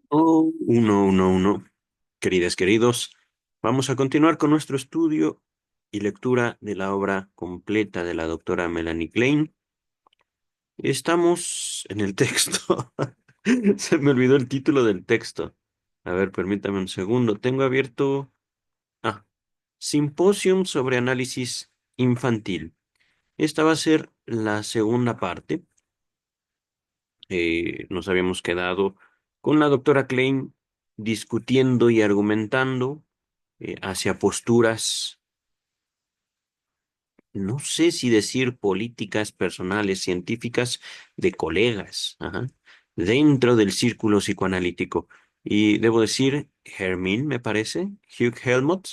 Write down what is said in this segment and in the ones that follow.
Oh, uno. Queridas, queridos, vamos a continuar con nuestro estudio y lectura de la obra completa de la doctora Melanie Klein. Estamos en el texto. Se me olvidó el título del texto. A ver, permítame un segundo. Tengo abierto. Ah, Simposium sobre análisis infantil. Esta va a ser la segunda parte. Nos habíamos quedado con la doctora Klein discutiendo y argumentando hacia posturas, no sé si decir políticas, personales, científicas, de colegas, ajá, dentro del círculo psicoanalítico. Y debo decir, Hermín, me parece, Hugh Helmut,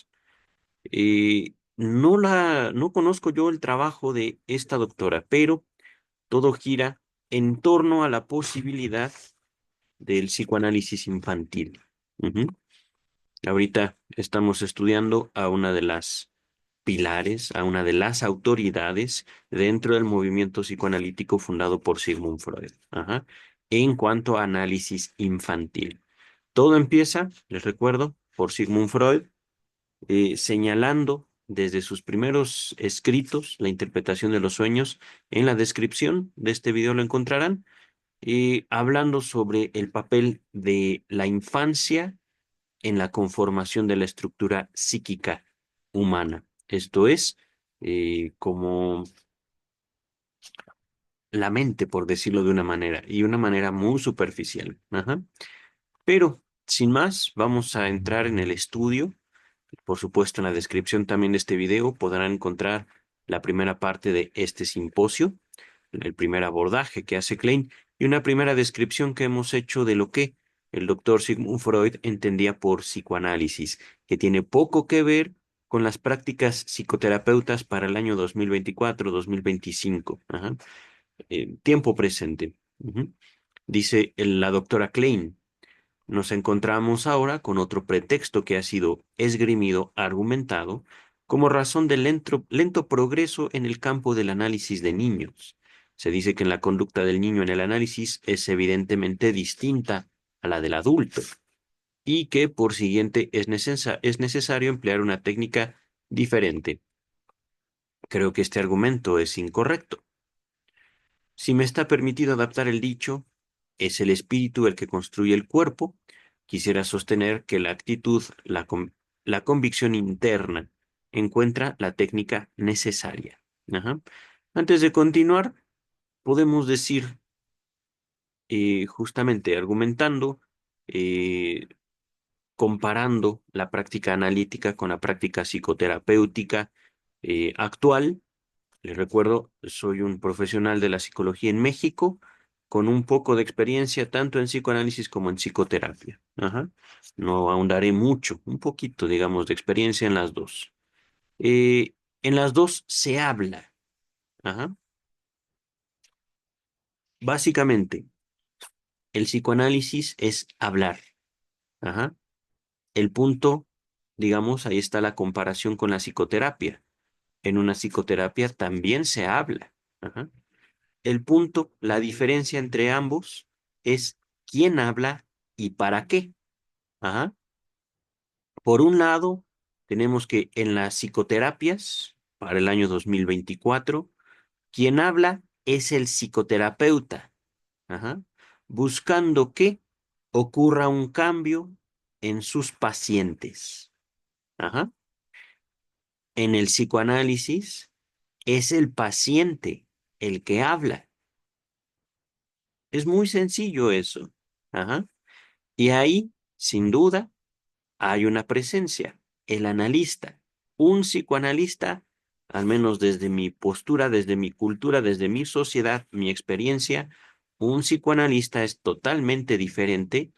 no conozco yo el trabajo de esta doctora, pero todo gira en torno a la posibilidad del psicoanálisis infantil. Ujú. Ahorita estamos estudiando a una de las pilares, a una de las autoridades dentro del movimiento psicoanalítico fundado por Sigmund Freud. Ajá. En cuanto a análisis infantil. Todo empieza, les recuerdo, por Sigmund Freud, señalando desde sus primeros escritos la interpretación de los sueños. En la descripción de este video lo encontrarán, hablando sobre el papel de la infancia en la conformación de la estructura psíquica humana. Esto es, como la mente, por decirlo de una manera, y una manera muy superficial. Ajá. Pero, sin más, vamos a entrar en el estudio. Por supuesto, en la descripción también de este video podrán encontrar la primera parte de este simposio, el primer abordaje que hace Klein y una primera descripción que hemos hecho de lo que el doctor Sigmund Freud entendía por psicoanálisis, que tiene poco que ver con las prácticas psicoterapeutas para el año 2024-2025. Ajá. Tiempo presente. Ujú. Dice la doctora Klein. Nos encontramos ahora con otro pretexto que ha sido esgrimido, argumentado, como razón del lento progreso en el campo del análisis de niños. Se dice que la conducta del niño en el análisis es evidentemente distinta a la del adulto y que, por siguiente, es necesario emplear una técnica diferente. Creo que este argumento es incorrecto. Si me está permitido adaptar el dicho, es el espíritu el que construye el cuerpo. Quisiera sostener que la actitud, la convicción interna, encuentra la técnica necesaria. Ajá. Antes de continuar, podemos decir, justamente argumentando, eh, comparando la práctica analítica con la práctica psicoterapéutica actual. Les recuerdo, soy un profesional de la psicología en México con un poco de experiencia tanto en psicoanálisis como en psicoterapia. Ajá. No ahondaré mucho, un poquito, digamos, de experiencia en las dos. En las dos se habla. Ajá. Básicamente, el psicoanálisis es hablar. Ajá. El punto, digamos, ahí está la comparación con la psicoterapia. En una psicoterapia también se habla. Ajá. El punto, la diferencia entre ambos es quién habla y para qué. Ajá. Por un lado, tenemos que en las psicoterapias, para el año 2024, quien habla es el psicoterapeuta. Ajá. Buscando que ocurra un cambio en sus pacientes. Ajá. En el psicoanálisis es el paciente el que habla. Es muy sencillo eso. Ajá. Y ahí, sin duda, hay una presencia, el analista. Un psicoanalista, al menos desde mi postura, desde mi cultura, desde mi sociedad, mi experiencia, un psicoanalista es totalmente diferente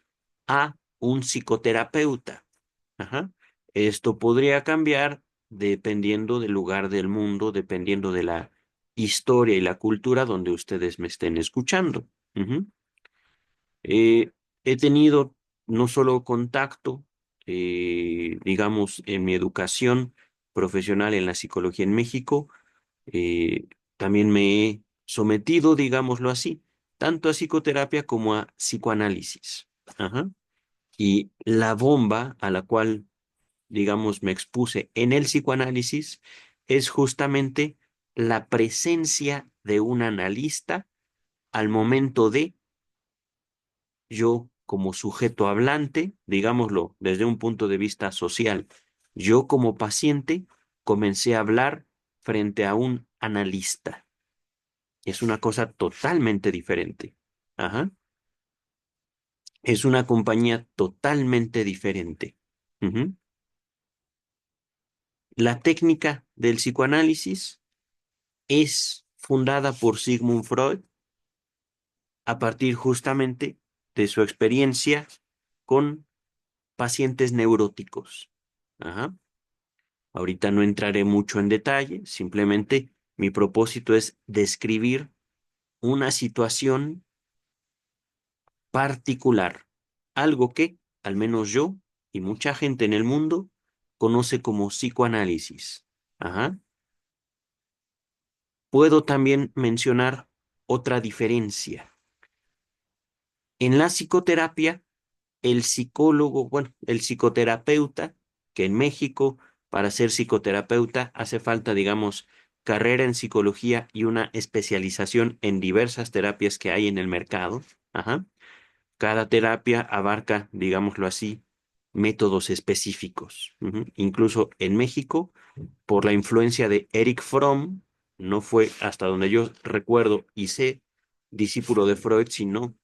a un psicoterapeuta. Ajá. Esto podría cambiar dependiendo del lugar del mundo, dependiendo de la historia y la cultura donde ustedes me estén escuchando. Ujú. Eh, He tenido no solo contacto, digamos, en mi educación profesional en la psicología en México, también me he sometido, digámoslo así, tanto a psicoterapia como a psicoanálisis. Ajá. Y la bomba a la cual, digamos, me expuse en el psicoanálisis es justamente la presencia de un analista al momento de yo como sujeto hablante, digámoslo desde un punto de vista social, yo como paciente comencé a hablar frente a un analista. Es una cosa totalmente diferente. Ajá. Es una compañía totalmente diferente. Ujú. La técnica del psicoanálisis es fundada por Sigmund Freud a partir justamente de su experiencia con pacientes neuróticos. Ajá. Ahorita no entraré mucho en detalle, simplemente mi propósito es describir una situación particular, algo que, al menos yo y mucha gente en el mundo, conoce como psicoanálisis. Ajá. Puedo también mencionar otra diferencia. En la psicoterapia, el psicólogo, bueno, el psicoterapeuta, que en México, para ser psicoterapeuta, hace falta, digamos, carrera en psicología y una especialización en diversas terapias que hay en el mercado. Ajá. Cada terapia abarca, digámoslo así, métodos específicos. Ujú. Incluso en México, por la influencia de Eric Fromm, no fue hasta donde yo recuerdo y sé discípulo de Freud, sino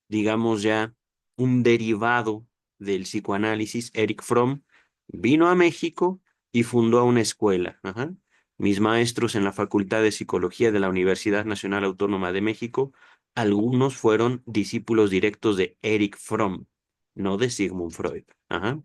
digamos ya un derivado del psicoanálisis. Eric Fromm vino a México y fundó una escuela. Ajá. Mis maestros en la Facultad de Psicología de la Universidad Nacional Autónoma de México, algunos fueron discípulos directos de Eric Fromm, no de Sigmund Freud. Ajá.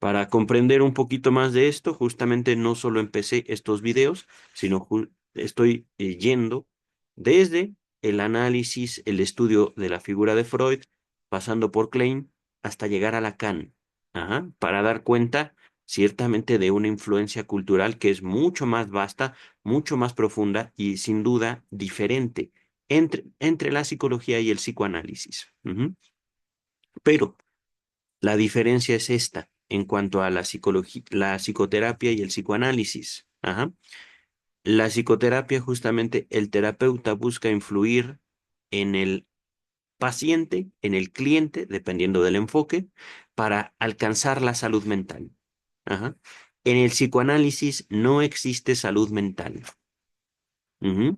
Para comprender un poquito más de esto, justamente no solo empecé estos videos, sino estoy yendo desde el análisis, el estudio de la figura de Freud, pasando por Klein, hasta llegar a Lacan, ajá, para dar cuenta ciertamente de una influencia cultural que es mucho más vasta, mucho más profunda y sin duda diferente entre la psicología y el psicoanálisis. Ujú. Pero la diferencia es esta en cuanto a la psicología, la psicoterapia y el psicoanálisis. Ajá. La psicoterapia, justamente, el terapeuta busca influir en el paciente, en el cliente, dependiendo del enfoque, para alcanzar la salud mental. Ajá. En el psicoanálisis no existe salud mental. Ujú.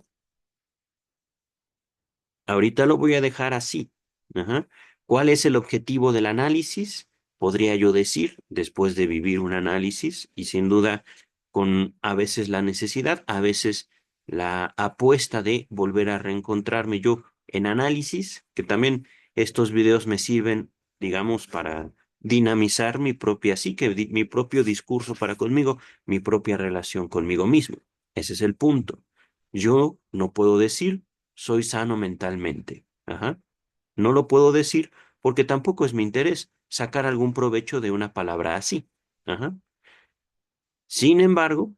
Ahorita lo voy a dejar así. Ajá. ¿Cuál es el objetivo del análisis? Podría yo decir, después de vivir un análisis y sin duda con a veces la necesidad, a veces la apuesta de volver a reencontrarme yo en análisis, que también estos videos me sirven, digamos, para dinamizar mi propia psique, mi propio discurso para conmigo, mi propia relación conmigo mismo. Ese es el punto. Yo no puedo decir soy sano mentalmente. Ajá. No lo puedo decir porque tampoco es mi interés sacar algún provecho de una palabra así. Ajá. Sin embargo,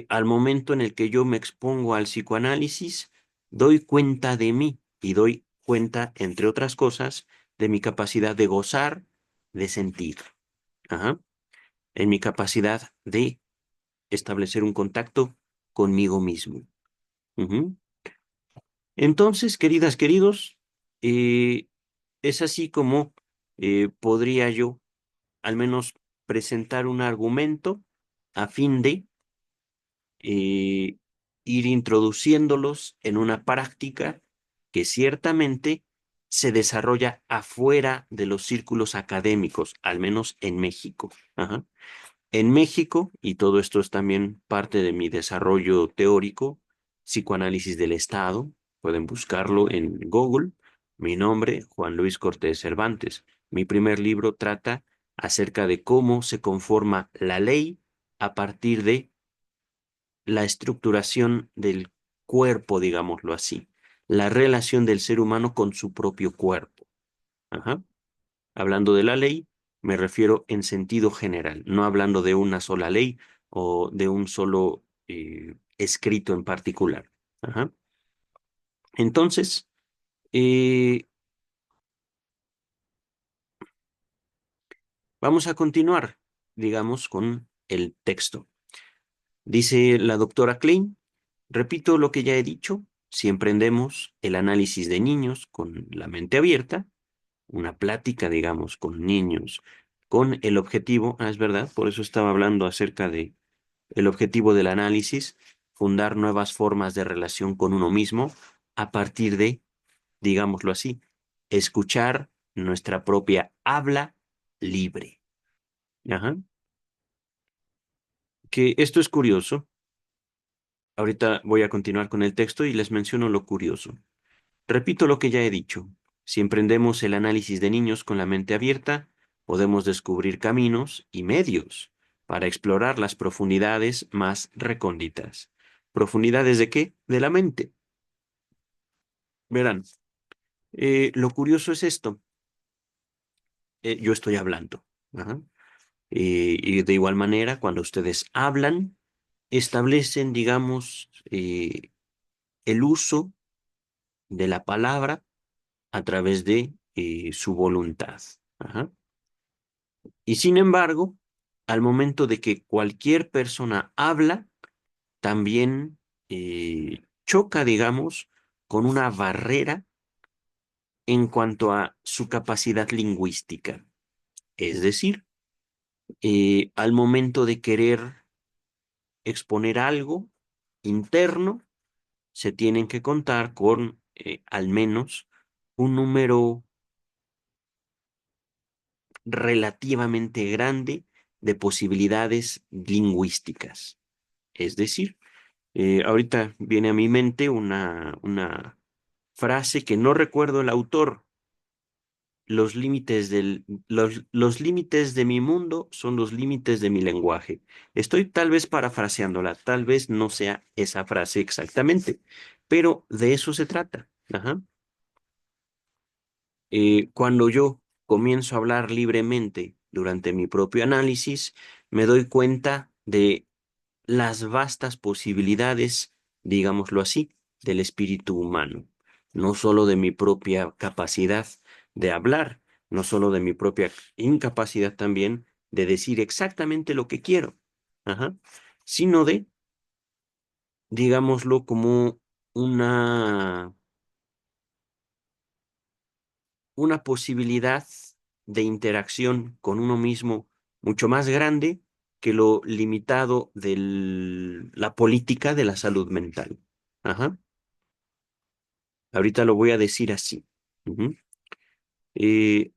al momento en el que yo me expongo al psicoanálisis, doy cuenta de mí y doy cuenta, entre otras cosas, de mi capacidad de gozar, de sentir. Ajá. En mi capacidad de establecer un contacto conmigo mismo. Ujú. Entonces, queridas, queridos, eh, es así como podría yo al menos presentar un argumento a fin de eh, ir introduciéndolos en una práctica que ciertamente se desarrolla afuera de los círculos académicos, al menos en México. Ajá. En México, y todo esto es también parte de mi desarrollo teórico, psicoanálisis del Estado, pueden buscarlo en Google. Mi nombre, Juan Luis Cortés Cervantes. Mi primer libro trata acerca de cómo se conforma la ley a partir de la estructuración del cuerpo, digámoslo así, la relación del ser humano con su propio cuerpo. Ajá. Hablando de la ley, me refiero en sentido general, no hablando de una sola ley o de un solo escrito en particular. Ajá. Entonces, eh, Vamos a continuar, digamos, con el texto. Dice la doctora Klein, repito lo que ya he dicho, si emprendemos el análisis de niños con la mente abierta, una plática, digamos, con niños, con el objetivo, es verdad, por eso estaba hablando acerca de el objetivo del análisis, fundar nuevas formas de relación con uno mismo a partir de, digámoslo así, escuchar nuestra propia habla libre. Ajá. Que esto es curioso. Ahorita voy a continuar con el texto y les menciono lo curioso. Repito lo que ya he dicho. Si emprendemos el análisis de niños con la mente abierta, podemos descubrir caminos y medios para explorar las profundidades más recónditas. ¿Profundidades de qué? De la mente. Verán, lo curioso es esto. Yo estoy hablando. Ajá. Y de igual manera, cuando ustedes hablan, establecen, digamos, el uso de la palabra a través de su voluntad. Ajá. Y sin embargo, al momento de que cualquier persona habla, también choca, digamos, con una barrera en cuanto a su capacidad lingüística. Es decir, al momento de querer exponer algo interno, se tienen que contar con al menos un número relativamente grande de posibilidades lingüísticas. Es decir, ahorita viene a mi mente una frase que no recuerdo el autor. Los límites de mi mundo son los límites de mi lenguaje. Estoy tal vez parafraseándola, tal vez no sea esa frase exactamente, pero de eso se trata. Ajá. Cuando yo comienzo a hablar libremente durante mi propio análisis, me doy cuenta de las vastas posibilidades, digámoslo así, del espíritu humano, no solo de mi propia capacidad de hablar, no solo de mi propia incapacidad también de decir exactamente lo que quiero, ajá, sino de, digámoslo, como una una posibilidad de interacción con uno mismo mucho más grande que lo limitado de la política de la salud mental. Ajá. Ahorita lo voy a decir así. Ujú.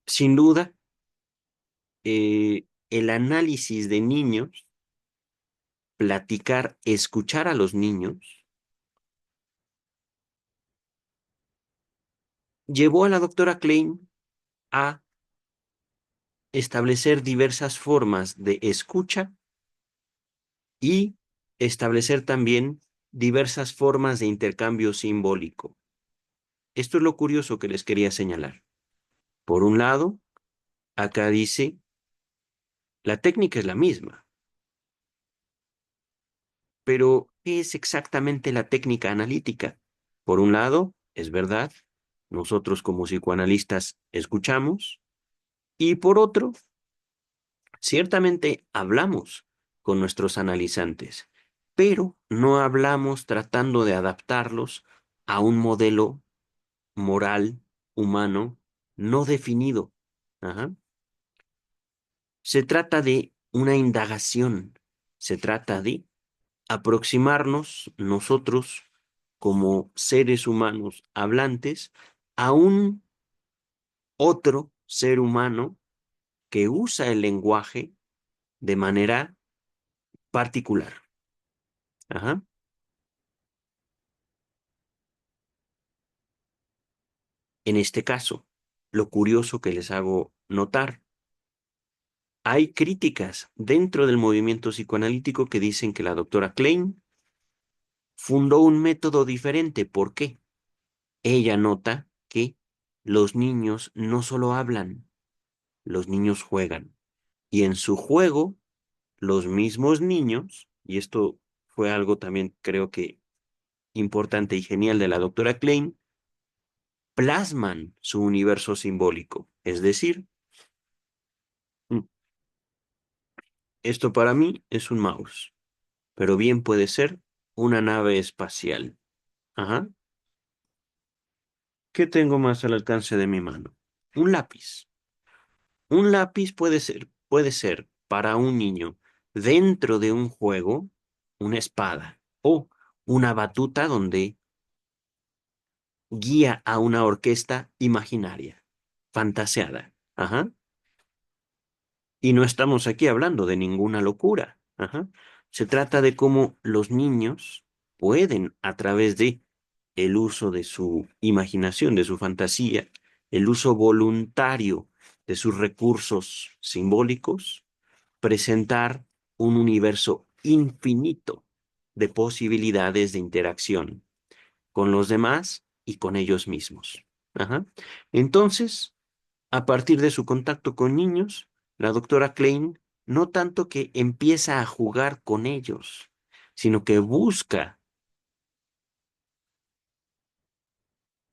Sin duda, el análisis de niños, platicar, escuchar a los niños, llevó a la doctora Klein a establecer diversas formas de escucha y establecer también diversas formas de intercambio simbólico. Esto es lo curioso que les quería señalar. Por un lado, acá dice, la técnica es la misma, pero ¿qué es exactamente la técnica analítica? Por un lado, es verdad, nosotros como psicoanalistas escuchamos, y por otro, ciertamente hablamos con nuestros analizantes, pero no hablamos tratando de adaptarlos a un modelo moral, humano, no definido. Ajá. Se trata de una indagación, se trata de aproximarnos nosotros como seres humanos hablantes a un otro ser humano que usa el lenguaje de manera particular. Ajá. En este caso, lo curioso que les hago notar, hay críticas dentro del movimiento psicoanalítico que dicen que la doctora Klein fundó un método diferente. ¿Por qué? Ella nota que los niños no solo hablan, los niños juegan. Y en su juego, los mismos niños, y esto fue algo también creo que importante y genial de la doctora Klein, plasman su universo simbólico. Es decir, Esto para mí es un mouse, pero bien puede ser una nave espacial. Ajá. ¿Qué tengo más al alcance de mi mano? Un lápiz. Un lápiz puede ser para un niño dentro de un juego una espada o una batuta donde guía a una orquesta imaginaria, fantaseada. Ajá. Y no estamos aquí hablando de ninguna locura. Ajá. Se trata de cómo los niños pueden, a través de el uso de su imaginación, de su fantasía, el uso voluntario de sus recursos simbólicos, presentar un universo infinito de posibilidades de interacción con los demás y con ellos mismos. Ajá. Entonces, a partir de su contacto con niños, la doctora Klein no tanto que empieza a jugar con ellos, sino que busca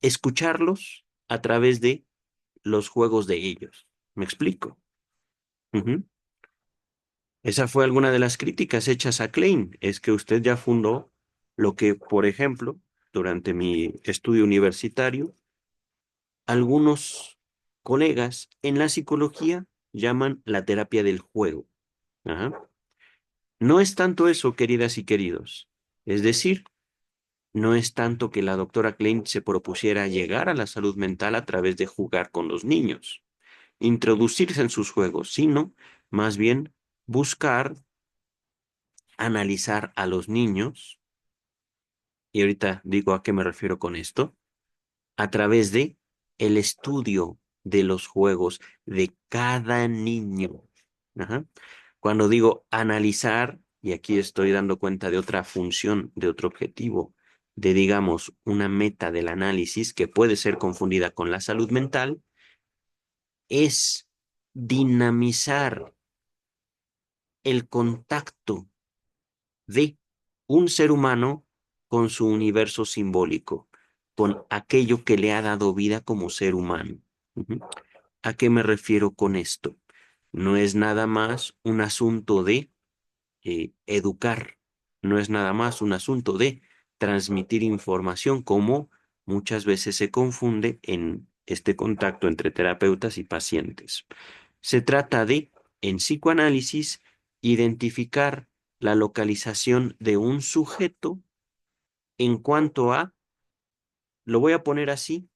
escucharlos a través de los juegos de ellos. ¿Me explico? Ujú. Esa fue alguna de las críticas hechas a Klein, es que usted ya fundó lo que, por ejemplo, durante mi estudio universitario, algunos colegas en la psicología llaman la terapia del juego. Ajá. No es tanto eso, queridas y queridos. Es decir, no es tanto que la doctora Klein se propusiera llegar a la salud mental a través de jugar con los niños, introducirse en sus juegos, sino más bien buscar analizar a los niños, y ahorita digo a qué me refiero con esto, a través de el estudio de los juegos de cada niño. Ajá. Cuando digo analizar, y aquí estoy dando cuenta de otra función, de otro objetivo, de digamos una meta del análisis que puede ser confundida con la salud mental, es dinamizar el contacto de un ser humano con su universo simbólico, con aquello que le ha dado vida como ser humano. Ujú. ¿A qué me refiero con esto? No es nada más un asunto de educar, no es nada más un asunto de transmitir información como muchas veces se confunde en este contacto entre terapeutas y pacientes. Se trata de, en psicoanálisis, identificar la localización de un sujeto en cuanto a, lo voy a poner así,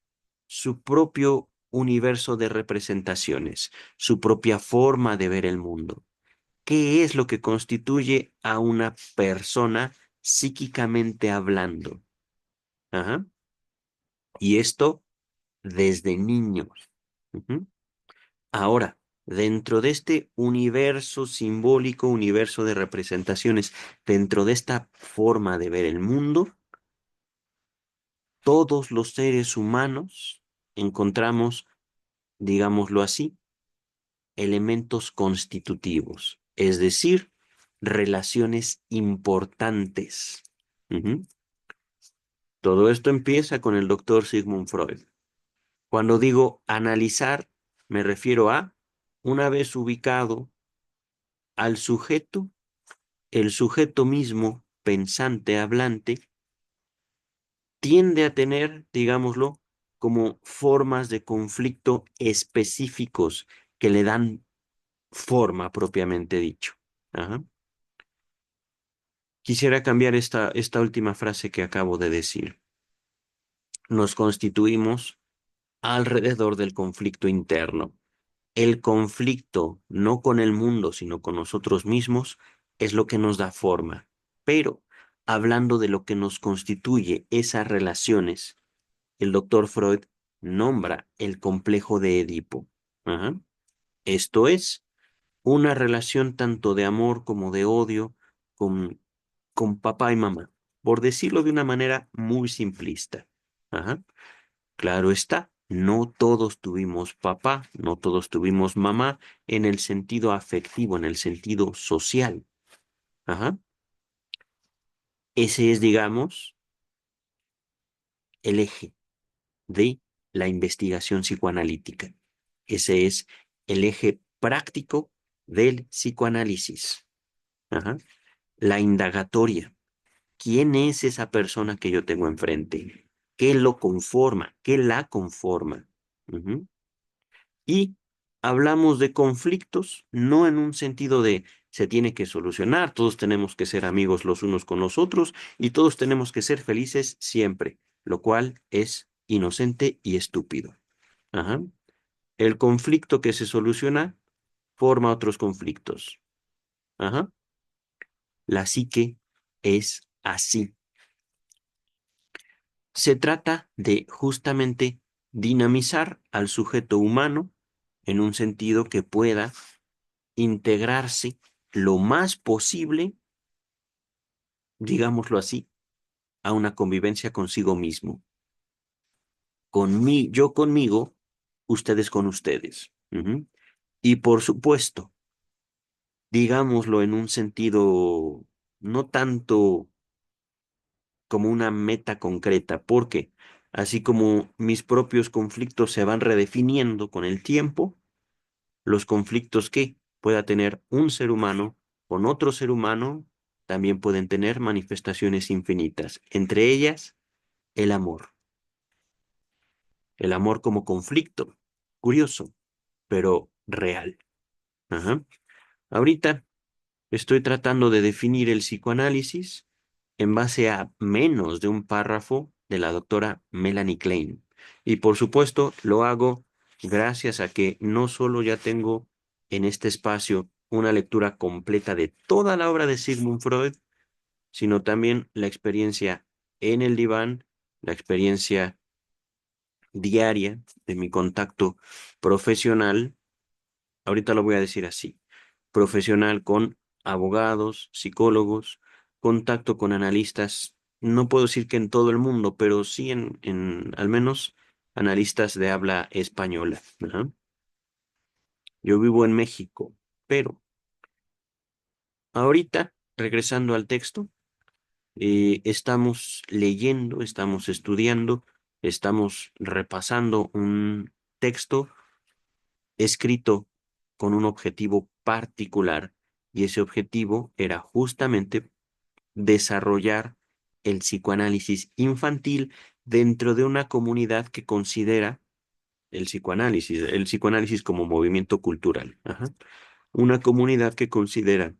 su propio universo de representaciones, su propia forma de ver el mundo. ¿Qué es lo que constituye a una persona psíquicamente hablando? Ajá. Y esto desde niños. Ujú. Ahora, dentro de este universo simbólico, universo de representaciones, dentro de esta forma de ver el mundo, todos los seres humanos encontramos, digámoslo así, elementos constitutivos, es decir, relaciones importantes. Ujú. Todo esto empieza con el doctor Sigmund Freud. Cuando digo analizar, me refiero a, una vez ubicado al sujeto, el sujeto mismo, pensante, hablante, tiende a tener, digámoslo, como formas de conflicto específicos que le dan forma propiamente dicho. Ajá. Quisiera cambiar esta última frase que acabo de decir. Nos constituimos alrededor del conflicto interno. El conflicto, no con el mundo, sino con nosotros mismos, es lo que nos da forma. Pero, hablando de lo que nos constituye esas relaciones, el doctor Freud nombra el complejo de Edipo. Ajá. Esto es una relación tanto de amor como de odio con papá y mamá, por decirlo de una manera muy simplista. Ajá. Claro está, no todos tuvimos papá, no todos tuvimos mamá en el sentido afectivo, en el sentido social. Ajá. Ese es, digamos, el eje de la investigación psicoanalítica. Ese es el eje práctico del psicoanálisis. Ajá. La indagatoria. ¿Quién es esa persona que yo tengo enfrente? ¿Qué lo conforma? ¿Qué la conforma? Ujú. Y hablamos de conflictos, no en un sentido de se tiene que solucionar, todos tenemos que ser amigos los unos con los otros y todos tenemos que ser felices siempre, lo cual es inocente y estúpido. Ajá. El conflicto que se soluciona forma otros conflictos. Ajá. La psique es así. Se trata de justamente dinamizar al sujeto humano en un sentido que pueda integrarse lo más posible, digámoslo así, a una convivencia consigo mismo. Yo conmigo, ustedes con ustedes. Ujú. Y por supuesto, digámoslo en un sentido no tanto como una meta concreta, porque así como mis propios conflictos se van redefiniendo con el tiempo, los conflictos que pueda tener un ser humano con otro ser humano también pueden tener manifestaciones infinitas, entre ellas el amor como conflicto, curioso, pero real. Ajá. Ahorita estoy tratando de definir el psicoanálisis en base a menos de un párrafo de la doctora Melanie Klein. Y por supuesto lo hago gracias a que no solo ya tengo en este espacio una lectura completa de toda la obra de Sigmund Freud, sino también la experiencia en el diván, la experiencia diaria de mi contacto profesional. Ahorita lo voy a decir así: profesional con abogados, psicólogos, contacto con analistas, no puedo decir que en todo el mundo, pero sí en al menos analistas de habla española. Ajá. Yo vivo en México, pero ahorita, regresando al texto, estamos leyendo, estamos estudiando, estamos repasando un texto escrito con un objetivo particular, y ese objetivo era justamente desarrollar el psicoanálisis infantil dentro de una comunidad que considera el psicoanálisis como movimiento cultural. Ajá. Una comunidad que considera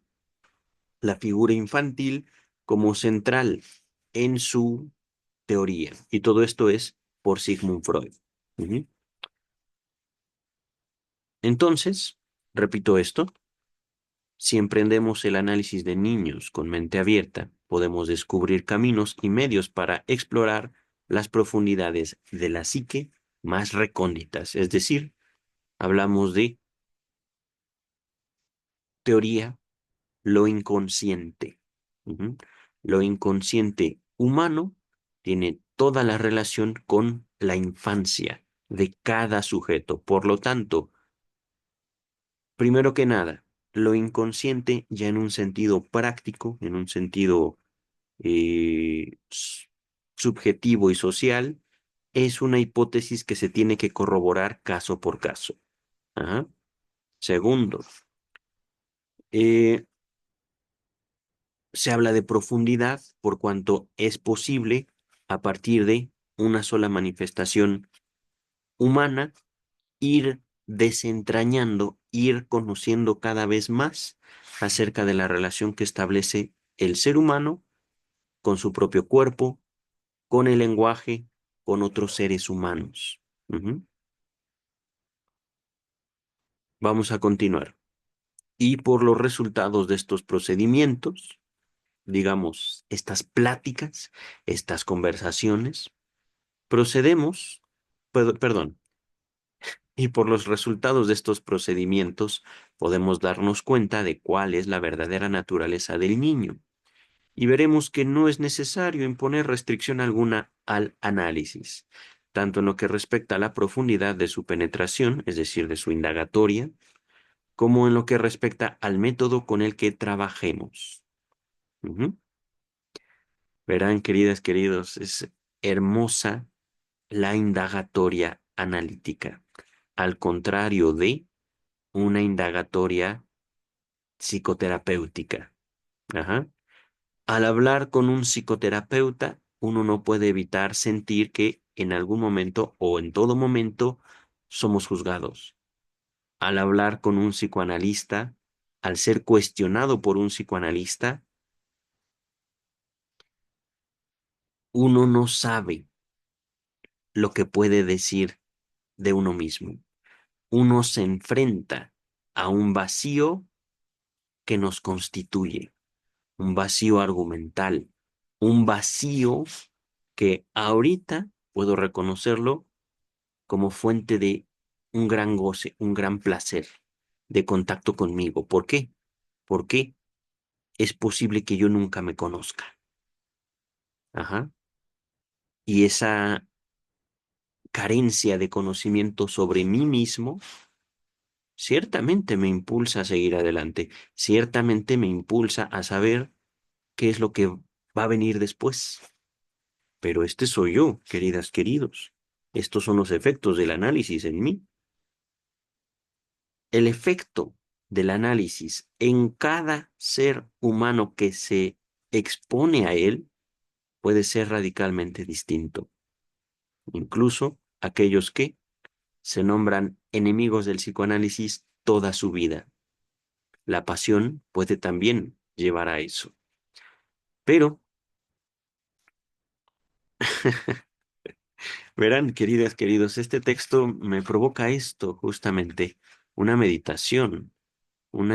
la figura infantil como central en su teoría. Y todo esto es por Sigmund Freud. Ujú. Entonces, repito esto: si emprendemos el análisis de niños con mente abierta, podemos descubrir caminos y medios para explorar las profundidades de la psique más recónditas. Es decir, hablamos de teoría, lo inconsciente. Ujú. Lo inconsciente humano tiene toda la relación con la infancia de cada sujeto. Por lo tanto, primero que nada, lo inconsciente ya en un sentido práctico, en un sentido subjetivo y social, es una hipótesis que se tiene que corroborar caso por caso. Ajá. Segundo, eh, se habla de profundidad por cuanto es posible, a partir de una sola manifestación humana, ir desentrañando, ir conociendo cada vez más acerca de la relación que establece el ser humano con su propio cuerpo, con el lenguaje, con otros seres humanos. Ujú. Vamos a continuar. Y por los resultados de estos procedimientos, digamos, estas pláticas, estas conversaciones, procedemos, perdón, y por los resultados de estos procedimientos podemos darnos cuenta de cuál es la verdadera naturaleza del niño. Y veremos que no es necesario imponer restricción alguna al análisis, tanto en lo que respecta a la profundidad de su penetración, es decir, de su indagatoria, como en lo que respecta al método con el que trabajemos. Ujú. Verán, queridas, queridos, es hermosa la indagatoria analítica, al contrario de una indagatoria psicoterapéutica. Ajá. Al hablar con un psicoterapeuta, uno no puede evitar sentir que en algún momento o en todo momento somos juzgados. Al hablar con un psicoanalista, al ser cuestionado por un psicoanalista, uno no sabe lo que puede decir de uno mismo. Uno se enfrenta a un vacío que nos constituye, un vacío argumental, un vacío que ahorita puedo reconocerlo como fuente de un gran goce, un gran placer de contacto conmigo. ¿Por qué? Porque es posible que yo nunca me conozca. Ajá. Y esa carencia de conocimiento sobre mí mismo ciertamente me impulsa a seguir adelante, ciertamente me impulsa a saber qué es lo que va a venir después. Pero este soy yo, queridas, queridos. Estos son los efectos del análisis en mí. El efecto del análisis en cada ser humano que se expone a él puede ser radicalmente distinto. Incluso aquellos que se nombran enemigos del psicoanálisis toda su vida. La pasión puede también llevar a eso. Pero, verán, queridas, queridos, este texto me provoca esto justamente, una meditación, un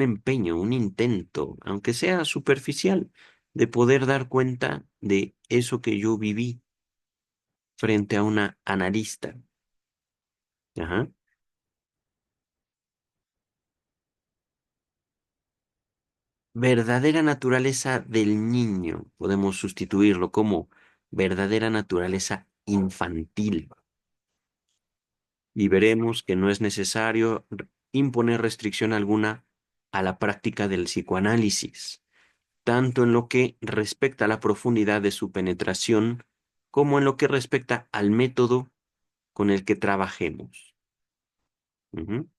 empeño, un intento, aunque sea superficial, de poder dar cuenta de eso que yo viví frente a una analista. Ajá. Verdadera naturaleza del niño, podemos sustituirlo como verdadera naturaleza infantil. Y veremos que no es necesario imponer restricción alguna a la práctica del psicoanálisis, tanto en lo que respecta a la profundidad de su penetración, como en lo que respecta al método con el que trabajemos. Ujú.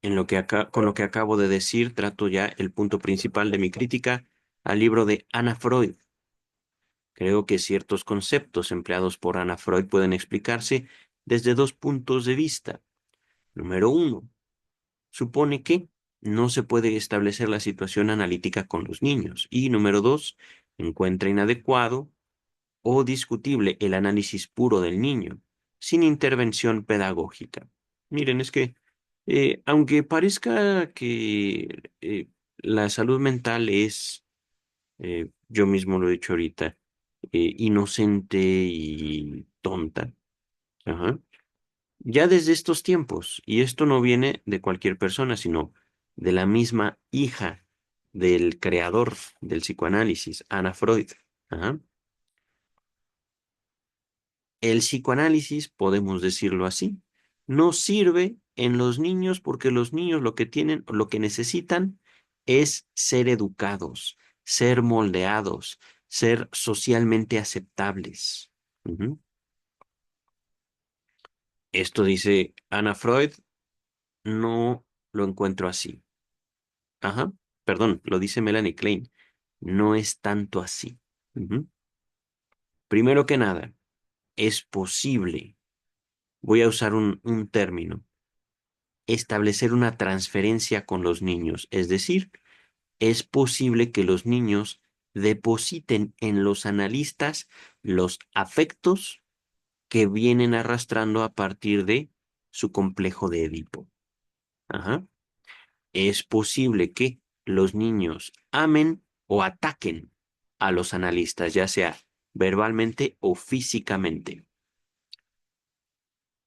Con lo que acabo de decir, trato ya el punto principal de mi crítica al libro de Anna Freud. Creo que ciertos conceptos empleados por Anna Freud pueden explicarse desde dos puntos de vista. Número uno, supone que no se puede establecer la situación analítica con los niños. Y número dos, encuentra inadecuado o discutible el análisis puro del niño, sin intervención pedagógica. Miren, es que aunque parezca que la salud mental es, yo mismo lo he dicho ahorita, inocente y tonta, ajá, ya desde estos tiempos, y esto no viene de cualquier persona, sino de la misma hija del creador del psicoanálisis, Anna Freud. Ajá. El psicoanálisis, podemos decirlo así, no sirve en los niños porque los niños lo que tienen, lo que necesitan es ser educados, ser moldeados, ser socialmente aceptables. Ujú. Esto dice Anna Freud, no lo encuentro así. Ajá, perdón, lo dice Melanie Klein. No es tanto así. Ujú. Primero que nada, es posible, voy a usar un término, establecer una transferencia con los niños. Es decir, es posible que los niños depositen en los analistas los afectos que vienen arrastrando a partir de su complejo de Edipo. Ajá. Es posible que los niños amen o ataquen a los analistas, ya sea verbalmente o físicamente.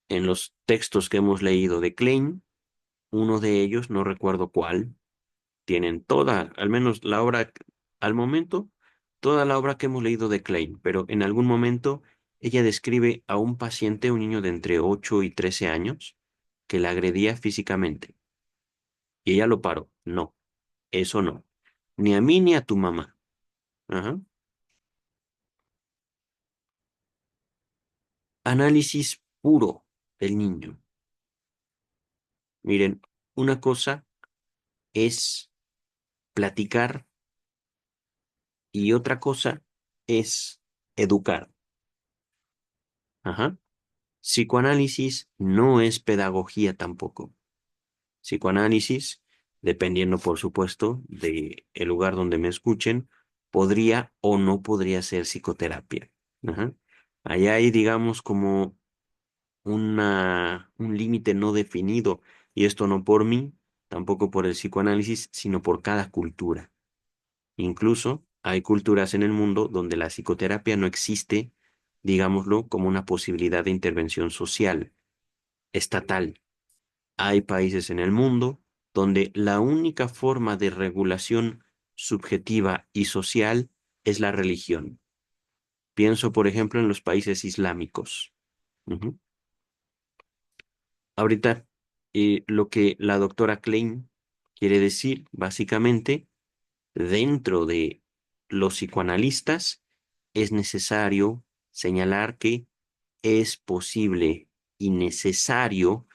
En los textos que hemos leído de Klein, uno de ellos, no recuerdo cuál, tienen toda, al menos la obra, al momento, toda la obra que hemos leído de Klein, pero en algún momento ella describe a un paciente, un niño de entre 8 y 13 años, que la agredía físicamente. Y ella lo paró. No, eso no. Ni a mí ni a tu mamá. Ajá. Análisis puro del niño. Miren, una cosa es platicar y otra cosa es educar. Ajá. Psicoanálisis no es pedagogía tampoco. Psicoanálisis, dependiendo por supuesto de el lugar donde me escuchen, podría o no podría ser psicoterapia. Ajá. Allá hay, digamos, como un límite no definido, y esto no por mí, tampoco por el psicoanálisis, sino por cada cultura. Incluso hay culturas en el mundo donde la psicoterapia no existe, digámoslo, como una posibilidad de intervención social, estatal. Hay países en el mundo donde la única forma de regulación subjetiva y social es la religión. Pienso, por ejemplo, en los países islámicos. Ujú. Ahorita, lo que la doctora Klein quiere decir, básicamente, dentro de los psicoanalistas, es necesario señalar que es posible y necesario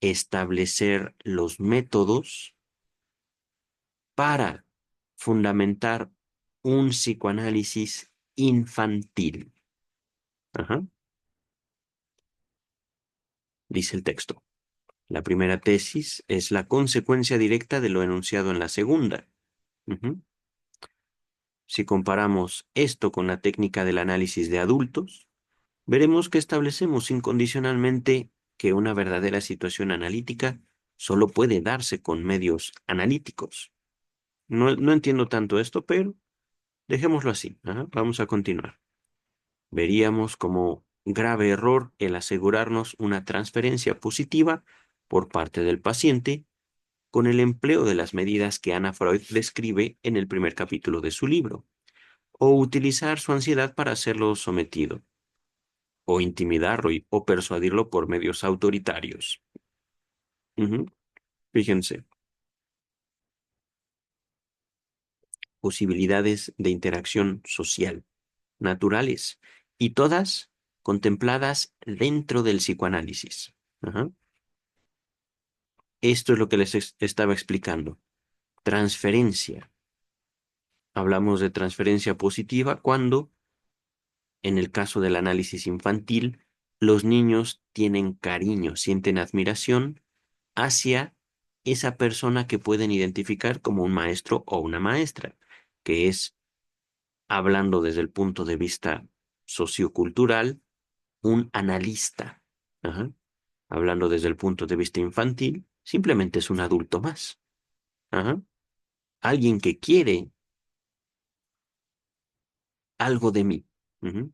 establecer los métodos para fundamentar un psicoanálisis infantil. Ajá, dice el texto. La primera tesis es la consecuencia directa de lo enunciado en la segunda. Ujú. Si comparamos esto con la técnica del análisis de adultos, veremos que establecemos incondicionalmente que una verdadera situación analítica solo puede darse con medios analíticos. No entiendo tanto esto, pero dejémoslo así. Ajá, vamos a continuar. Veríamos como grave error el asegurarnos una transferencia positiva por parte del paciente con el empleo de las medidas que Anna Freud describe en el primer capítulo de su libro, o utilizar su ansiedad para hacerlo sometido, o intimidarlo o persuadirlo por medios autoritarios. Ujú. Fíjense, posibilidades de interacción social, naturales, y todas contempladas dentro del psicoanálisis. Ajá. Esto es lo que les estaba explicando. Transferencia. Hablamos de transferencia positiva cuando, en el caso del análisis infantil, los niños tienen cariño, sienten admiración hacia esa persona que pueden identificar como un maestro o una maestra, que es, hablando desde el punto de vista sociocultural, un analista. Ajá. Hablando desde el punto de vista infantil, simplemente es un adulto más. Ajá. Alguien que quiere algo de mí. Ujú.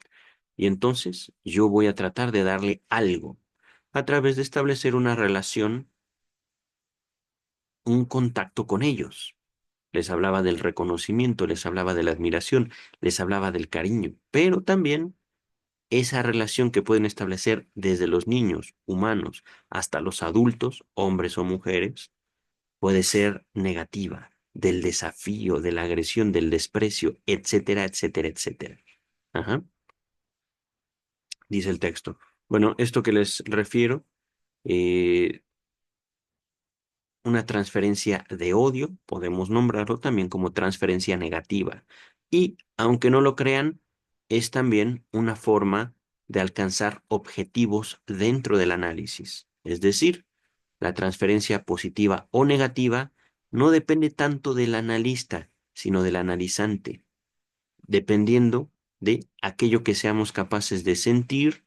Y entonces yo voy a tratar de darle algo a través de establecer una relación, un contacto con ellos. Les hablaba del reconocimiento, les hablaba de la admiración, les hablaba del cariño, pero también esa relación que pueden establecer desde los niños humanos hasta los adultos, hombres o mujeres, puede ser negativa, del desafío, de la agresión, del desprecio, etcétera, etcétera, etcétera. Ajá, dice el texto. Bueno, esto que les refiero, eh, una transferencia de odio, podemos nombrarlo también como transferencia negativa. Y, aunque no lo crean, es también una forma de alcanzar objetivos dentro del análisis. Es decir, la transferencia positiva o negativa no depende tanto del analista, sino del analizante, dependiendo de aquello que seamos capaces de sentir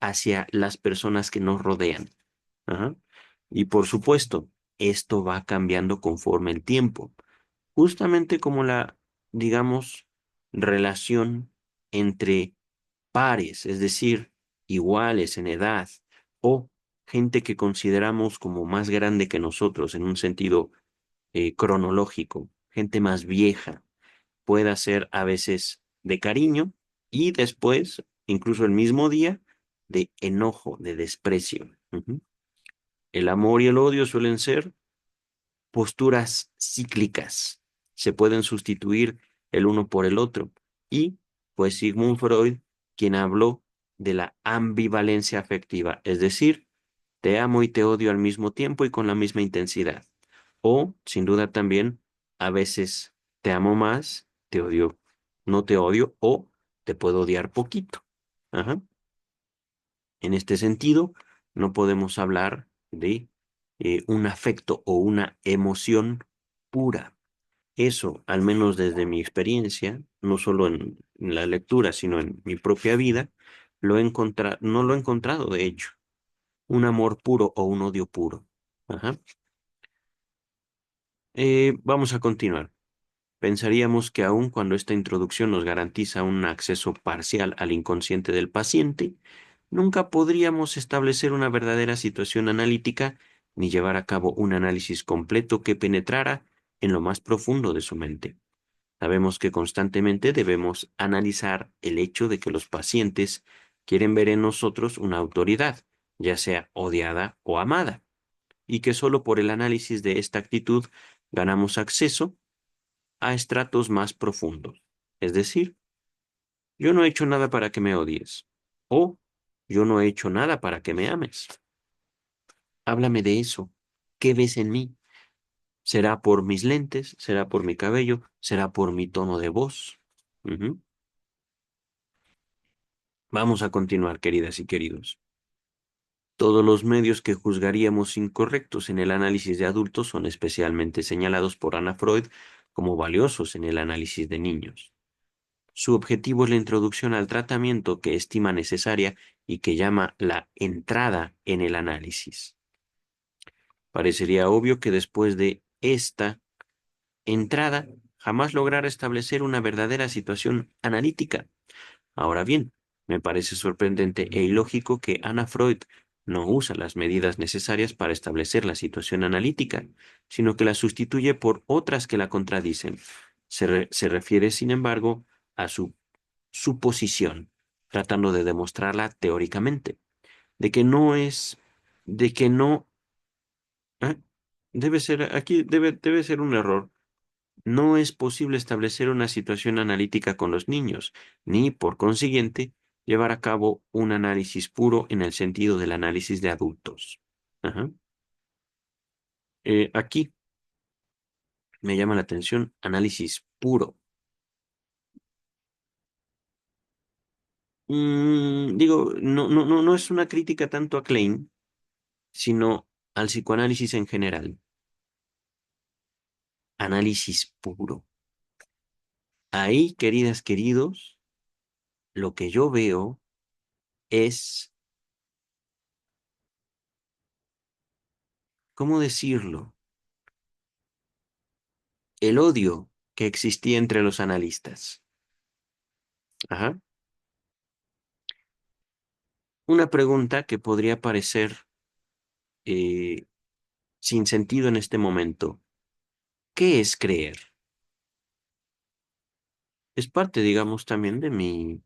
hacia las personas que nos rodean. Ajá. Y por supuesto, esto va cambiando conforme el tiempo, justamente como la, digamos, relación entre pares, es decir, iguales en edad, o gente que consideramos como más grande que nosotros en un sentido cronológico, gente más vieja, pueda ser a veces de cariño y después, incluso el mismo día, de enojo, de desprecio. Ujú. El amor y el odio suelen ser posturas cíclicas. Se pueden sustituir el uno por el otro. Y pues Sigmund Freud, quien habló de la ambivalencia afectiva, es decir, te amo y te odio al mismo tiempo y con la misma intensidad. O, sin duda también, a veces te amo más, te odio, no te odio, o te puedo odiar poquito. Ajá. En este sentido, no podemos hablar de un afecto o una emoción pura. Eso, al menos desde mi experiencia, no solo en la lectura, sino en mi propia vida, no lo he encontrado, de hecho, un amor puro o un odio puro. Ajá. Vamos a continuar. Pensaríamos que aun cuando esta introducción nos garantiza un acceso parcial al inconsciente del paciente, nunca podríamos establecer una verdadera situación analítica ni llevar a cabo un análisis completo que penetrara en lo más profundo de su mente. Sabemos que constantemente debemos analizar el hecho de que los pacientes quieren ver en nosotros una autoridad, ya sea odiada o amada, y que solo por el análisis de esta actitud ganamos acceso a estratos más profundos. Es decir, yo no he hecho nada para que me odies, o yo no he hecho nada para que me ames. Háblame de eso. ¿Qué ves en mí? ¿Será por mis lentes? ¿Será por mi cabello? ¿Será por mi tono de voz? Ujú. Vamos a continuar, queridas y queridos. Todos los medios que juzgaríamos incorrectos en el análisis de adultos son especialmente señalados por Anna Freud como valiosos en el análisis de niños. Su objetivo es la introducción al tratamiento que estima necesaria y que llama la entrada en el análisis. Parecería obvio que después de esta entrada jamás lograra establecer una verdadera situación analítica. Ahora bien, me parece sorprendente e ilógico que Anna Freud no usa las medidas necesarias para establecer la situación analítica, sino que la sustituye por otras que la contradicen. Se refiere, sin embargo, a su suposición, tratando de demostrarla teóricamente, de que no es, de que no, ¿eh? Debe ser un error. No es posible establecer una situación analítica con los niños, ni, por consiguiente, llevar a cabo un análisis puro en el sentido del análisis de adultos. Ajá. Aquí me llama la atención análisis puro. Digo, no es una crítica tanto a Klein, sino al psicoanálisis en general. Análisis puro. Ahí, queridas, queridos, lo que yo veo es, ¿cómo decirlo? El odio que existía entre los analistas. Ajá. Una pregunta que podría parecer eh, sin sentido en este momento. ¿Qué es creer? Es parte, digamos, también de mi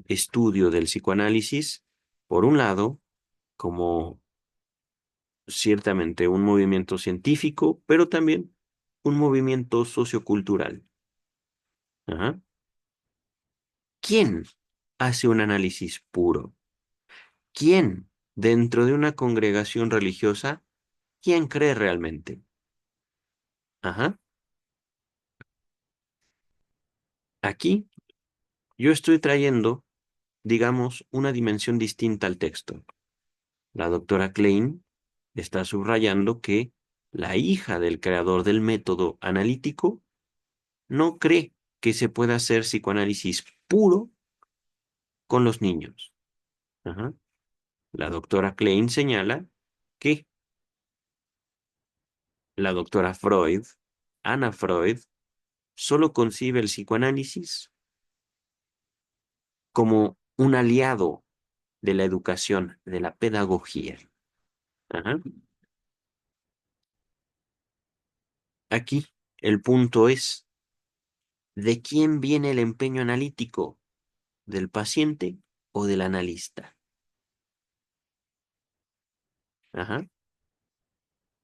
estudio del psicoanálisis, por un lado, como ciertamente un movimiento científico, pero también un movimiento sociocultural. Ajá. ¿Quién hace un análisis puro? ¿Quién, dentro de una congregación religiosa, quién cree realmente? Ajá. Aquí yo estoy trayendo, digamos, una dimensión distinta al texto. La doctora Klein está subrayando que la hija del creador del método analítico no cree que se pueda hacer psicoanálisis puro con los niños. Ajá. La doctora Klein señala que la doctora Freud, Anna Freud, solo concibe el psicoanálisis como un aliado de la educación, de la pedagogía. Ajá. Aquí el punto es, ¿de quién viene el empeño analítico? ¿Del paciente o del analista? Ajá.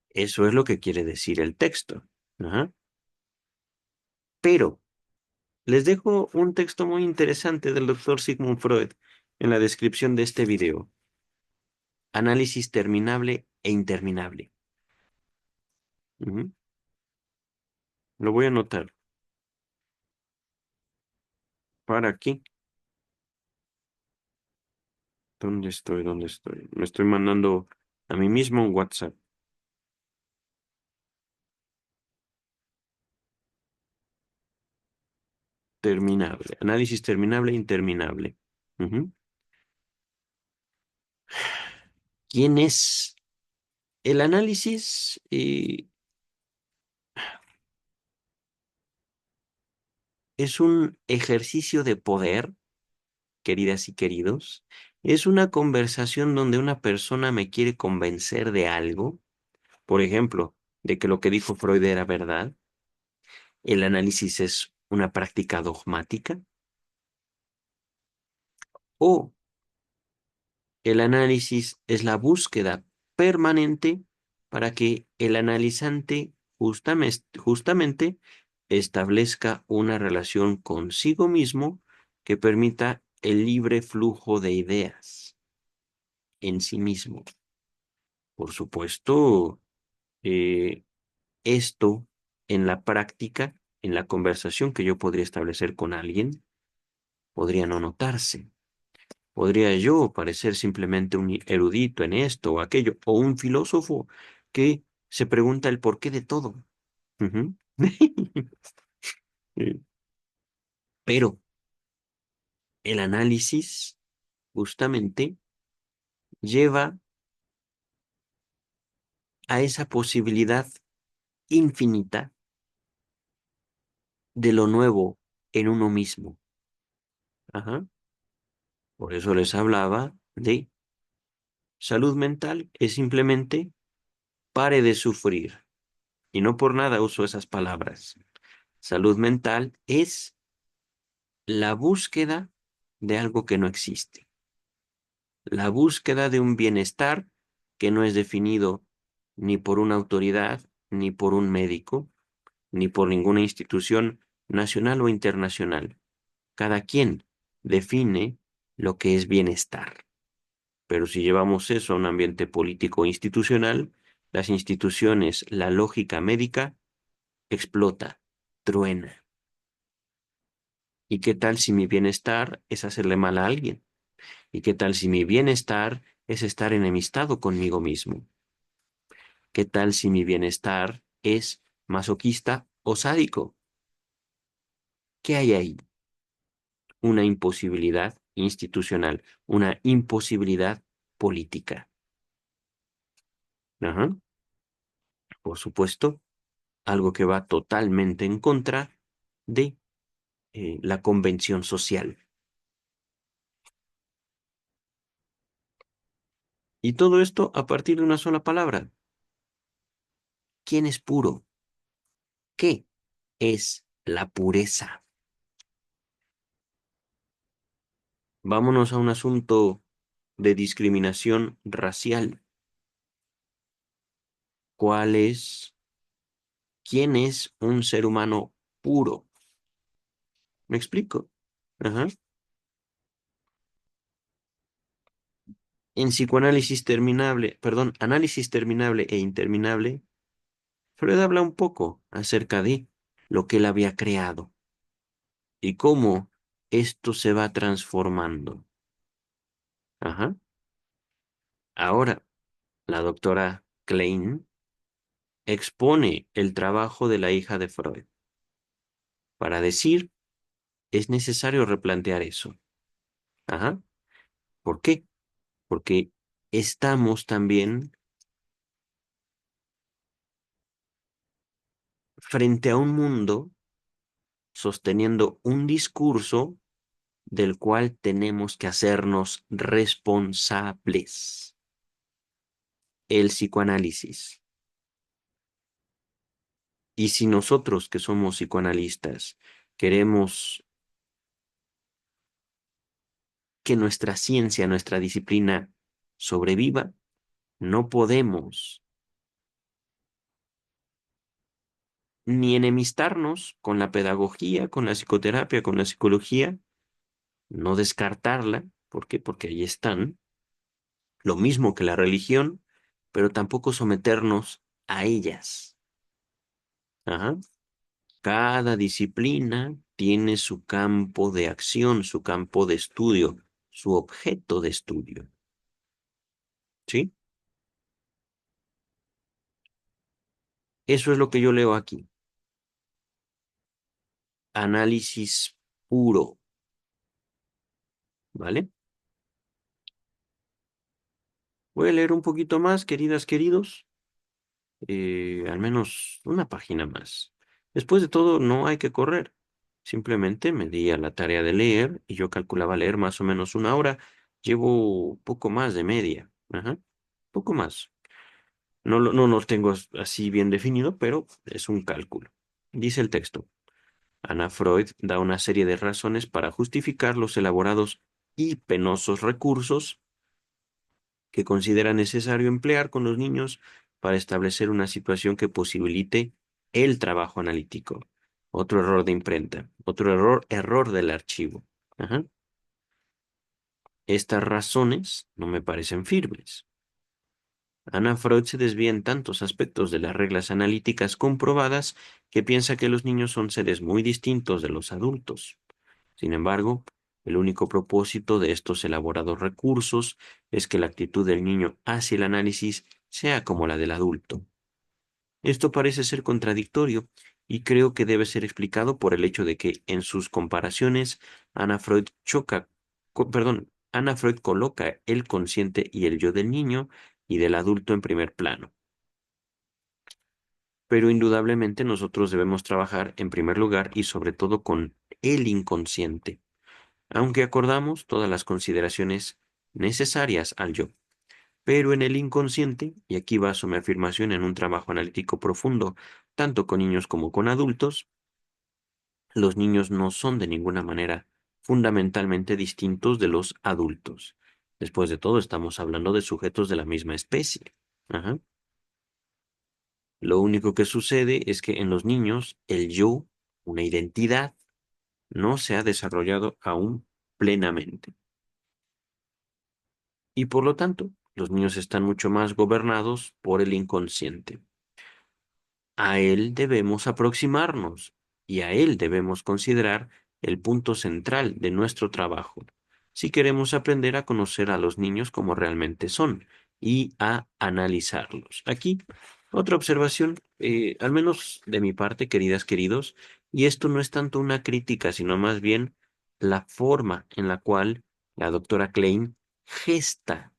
Eso es lo que quiere decir el texto. Ajá. Pero les dejo un texto muy interesante del doctor Sigmund Freud en la descripción de este video. Análisis terminable e interminable. Ujú. Lo voy a anotar. ¿Para aquí? ¿Dónde estoy? ¿Dónde estoy? Me estoy mandando a mí mismo un WhatsApp. Terminable. Análisis terminable e interminable. Ujú. ¿Quién es? El análisis es un ejercicio de poder, queridas y queridos. Es una conversación donde una persona me quiere convencer de algo, por ejemplo, de que lo que dijo Freud era verdad. El análisis es una práctica dogmática. O el análisis es la búsqueda permanente para que el analizante justamente establezca una relación consigo mismo que permita el libre flujo de ideas en sí mismo. Por supuesto, eh, esto en la práctica, en la conversación que yo podría establecer con alguien, podría no notarse. Podría yo parecer simplemente un erudito en esto o aquello, o un filósofo que se pregunta el porqué de todo. Ujú. Eh, Pero el análisis justamente lleva a esa posibilidad infinita de lo nuevo en uno mismo. Ajá. Por eso les hablaba de salud mental, es simplemente pare de sufrir. Y no por nada uso esas palabras. Salud mental es la búsqueda de algo que no existe, la búsqueda de un bienestar que no es definido ni por una autoridad, ni por un médico, ni por ninguna institución nacional o internacional. Cada quien define lo que es bienestar. Pero si llevamos eso a un ambiente político institucional, las instituciones, la lógica médica explota, truena. ¿Y qué tal si mi bienestar es hacerle mal a alguien? ¿Y qué tal si mi bienestar es estar enemistado conmigo mismo? ¿Qué tal si mi bienestar es masoquista o sádico? ¿Qué hay ahí? Una imposibilidad institucional, una imposibilidad política. Ajá. Por supuesto, algo que va totalmente en contra de la convención social. Y todo esto a partir de una sola palabra. ¿Quién es puro? ¿Qué es la pureza? Vámonos a un asunto de discriminación racial. ¿Cuál es, quién es un ser humano puro? ¿Me explico? Ajá. En psicoanálisis terminable, perdón, análisis terminable e interminable, Freud habla un poco acerca de lo que él había creado y cómo esto se va transformando. Ajá. Ahora, la doctora Klein expone el trabajo de la hija de Freud para decir, es necesario replantear eso. Ajá. ¿Por qué? Porque estamos también frente a un mundo sosteniendo un discurso del cual tenemos que hacernos responsables. El psicoanálisis. Y si nosotros que somos psicoanalistas queremos que nuestra ciencia, nuestra disciplina sobreviva, no podemos ni enemistarnos con la pedagogía, con la psicoterapia, con la psicología, no descartarla, ¿por qué? Porque ahí están, lo mismo que la religión, pero tampoco someternos a ellas. Ajá. Cada disciplina tiene su campo de acción, su campo de estudio, su objeto de estudio. ¿Sí? Eso es lo que yo leo aquí. Análisis puro, ¿vale? Voy a leer un poquito más, queridas, queridos. Al menos una página más. Después de todo, no hay que correr. Simplemente me di a la tarea de leer y yo calculaba leer más o menos una hora. Llevo poco más de media. Ajá, poco más. No lo tengo así bien definido, pero es un cálculo. Dice el texto. Ana Freud da una serie de razones para justificar los elaborados y penosos recursos que considera necesario emplear con los niños para establecer una situación que posibilite el trabajo analítico. Otro error de imprenta, otro error del archivo. Ajá. Estas razones no me parecen firmes. Ana Freud se desvía en tantos aspectos de las reglas analíticas comprobadas que piensa que los niños son seres muy distintos de los adultos. Sin embargo, el único propósito de estos elaborados recursos es que la actitud del niño hacia el análisis sea como la del adulto. Esto parece ser contradictorio y creo que debe ser explicado por el hecho de que en sus comparaciones Ana Freud coloca el consciente y el yo del niño y del adulto en primer plano. Pero indudablemente nosotros debemos trabajar en primer lugar y sobre todo con el inconsciente, aunque acordamos todas las consideraciones necesarias al yo. Pero en el inconsciente, y aquí baso mi afirmación en un trabajo analítico profundo, tanto con niños como con adultos, los niños no son de ninguna manera fundamentalmente distintos de los adultos. Después de todo, estamos hablando de sujetos de la misma especie. Ajá. Lo único que sucede es que en los niños el yo, una identidad, no se ha desarrollado aún plenamente. Y por lo tanto, los niños están mucho más gobernados por el inconsciente. A él debemos aproximarnos y a él debemos considerar el punto central de nuestro trabajo, si queremos aprender a conocer a los niños como realmente son y a analizarlos. Aquí, otra observación, al menos de mi parte, queridas, queridos, y esto no es tanto una crítica, sino más bien la forma en la cual la doctora Klein gesta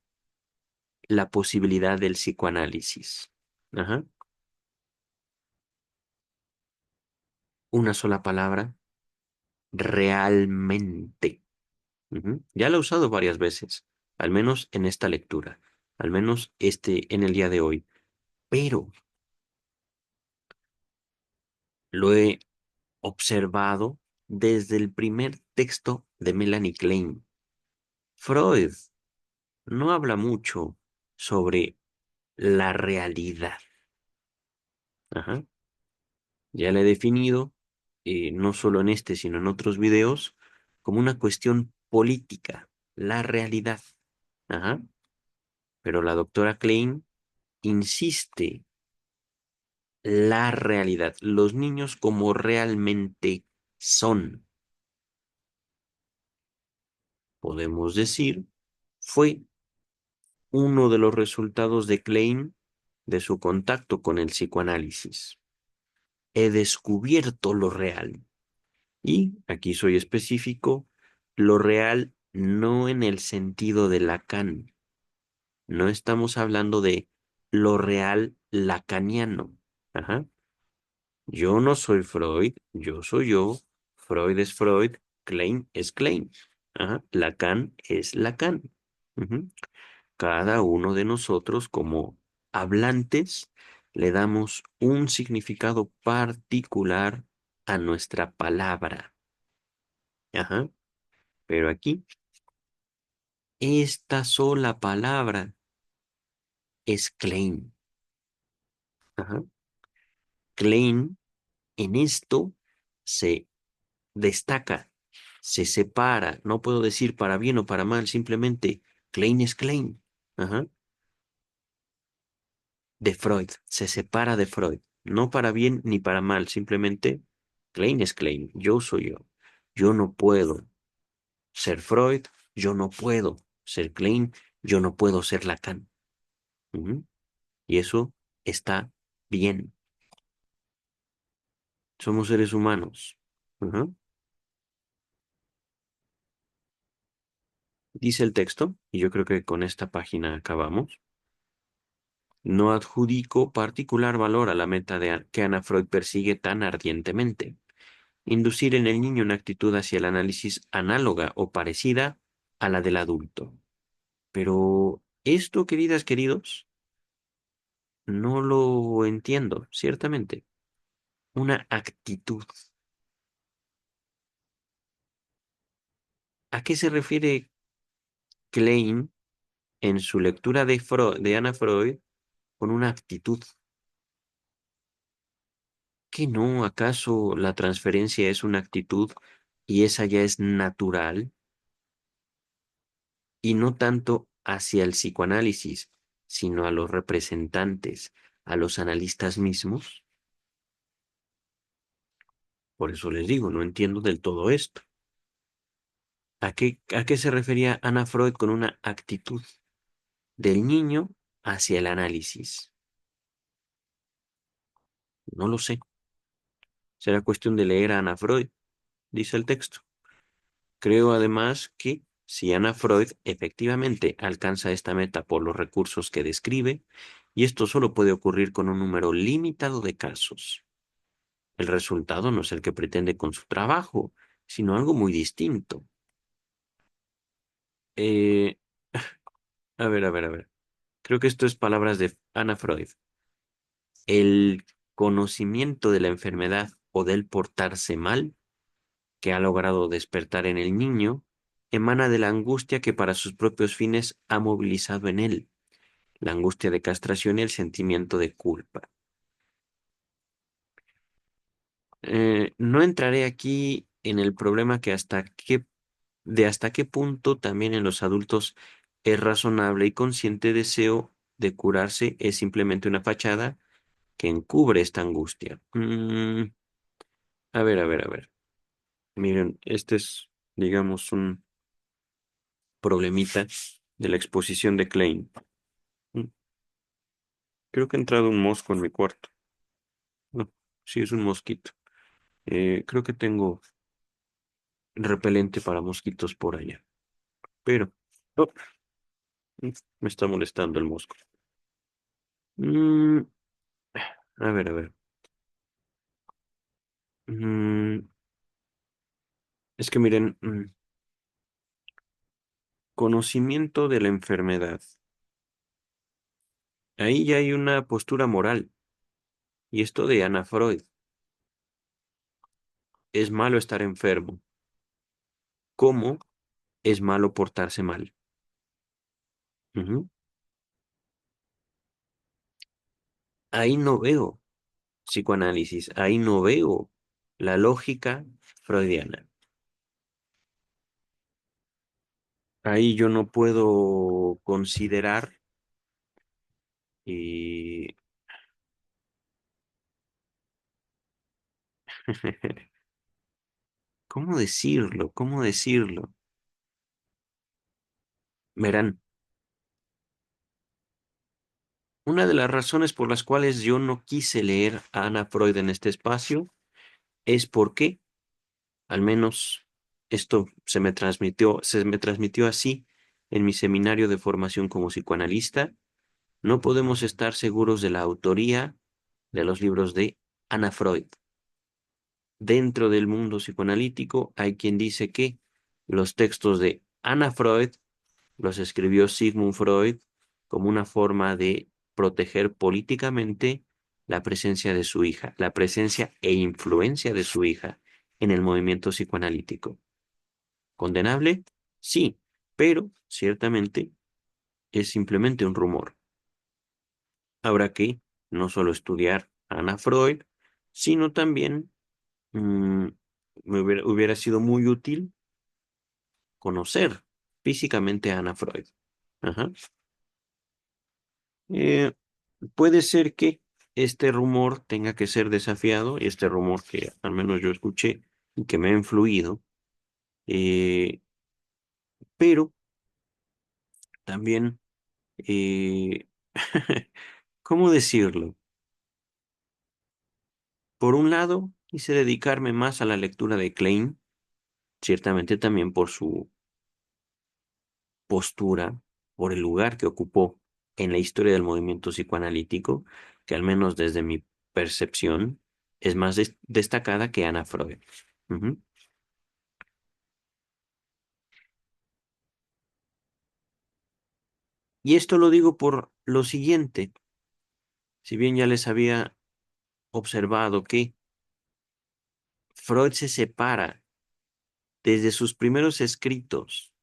la posibilidad del psicoanálisis. Ajá. Una sola palabra, realmente. Ujú. Ya lo he usado varias veces, al menos en esta lectura, al menos en el día de hoy, pero lo he observado desde el primer texto de Melanie Klein. Freud no habla mucho sobre la realidad. Ajá. Ya la he definido, no solo en este, sino en otros videos, como una cuestión política, la realidad. Ajá. Pero la doctora Klein insiste la realidad, los niños como realmente son, podemos decir, fue uno de los resultados de Klein de su contacto con el psicoanálisis. He descubierto lo real. Y, aquí soy específico, lo real no en el sentido de Lacan. No estamos hablando de lo real lacaniano. Ajá. Yo no soy Freud, yo soy yo, Freud es Freud, Klein es Klein. Ajá. Lacan es Lacan. Ujú. Cada uno de nosotros como hablantes le damos un significado particular a nuestra palabra. Ajá. Pero aquí, esta sola palabra es Klein. Ajá. Klein en esto se destaca, se separa, no puedo decir para bien o para mal, simplemente Klein es Klein, ajá, de Freud, se separa de Freud. no para bien ni para mal, simplemente Klein es Klein, yo soy yo. Yo no puedo ser Freud, yo no puedo ser Klein, yo no puedo ser Lacan. Ujú. Y eso está bien. Somos seres humanos. Ujú. Dice el texto, y yo creo que con esta página acabamos. No adjudico particular valor a la meta que Ana Freud persigue tan ardientemente: inducir en el niño una actitud hacia el análisis análoga o parecida a la del adulto. Pero esto, queridas, queridos, no lo entiendo, ciertamente. Una actitud. ¿A qué se refiere Klein en su lectura de Ana Freud con una actitud? ¿Que no? ¿Acaso la transferencia es una actitud y esa ya es natural y no tanto hacia el psicoanálisis, sino a los representantes, a los analistas mismos? Por eso les digo, no entiendo del todo esto. ¿A qué se refería Ana Freud con una actitud del niño hacia el análisis? No lo sé. Será cuestión de leer a Ana Freud, dice el texto. Creo además que si Ana Freud efectivamente alcanza esta meta por los recursos que describe, y esto solo puede ocurrir con un número limitado de casos, el resultado no es el que pretende con su trabajo, sino algo muy distinto. Eh, a ver. Creo que esto es palabras de Ana Freud. El conocimiento de la enfermedad o del portarse mal que ha logrado despertar en el niño emana de la angustia que para sus propios fines ha movilizado en él, la angustia de castración y el sentimiento de culpa. No entraré aquí en el problema de hasta qué punto también en los adultos es razonable y consciente deseo de curarse es simplemente una fachada que encubre esta angustia. A ver. Miren, este es, digamos, un problemita de la exposición de Klein. Mm, Creo que ha entrado un mosco en mi cuarto. No, sí, es un mosquito. Creo que tengo repelente para mosquitos por allá. Pero, oh, me está molestando el mosco. Mm, a ver. Mm, es que miren, conocimiento de la enfermedad. Ahí ya hay una postura moral. Y esto de Ana Freud. Es malo estar enfermo. ¿Cómo es malo portarse mal? Ujú. Ahí no veo psicoanálisis, ahí no veo la lógica freudiana. Ahí yo no puedo considerar y ¿cómo decirlo? ¿Cómo decirlo? Verán, una de las razones por las cuales yo no quise leer a Ana Freud en este espacio es porque, al menos esto se me transmitió así en mi seminario de formación como psicoanalista. No podemos estar seguros de la autoría de los libros de Ana Freud. Dentro del mundo psicoanalítico hay quien dice que los textos de Ana Freud los escribió Sigmund Freud como una forma de proteger políticamente la presencia de su hija, la presencia e influencia de su hija en el movimiento psicoanalítico. ¿Condenable? Sí, pero ciertamente es simplemente un rumor. Habrá que no solo estudiar a Ana Freud, sino también mm, me hubiera sido muy útil conocer físicamente a Ana Freud. Ajá. Eh, puede ser que este rumor tenga que ser desafiado, y este rumor que al menos yo escuché y que me ha influido, eh, pero también, eh, ¿cómo decirlo? Por un lado, quise dedicarme más a la lectura de Klein, ciertamente también por su postura, por el lugar que ocupó en la historia del movimiento psicoanalítico, que al menos desde mi percepción es más destacada que Ana Freud. Ujú. Y esto lo digo por lo siguiente, si bien ya les había observado que Freud se separa desde sus primeros escritos,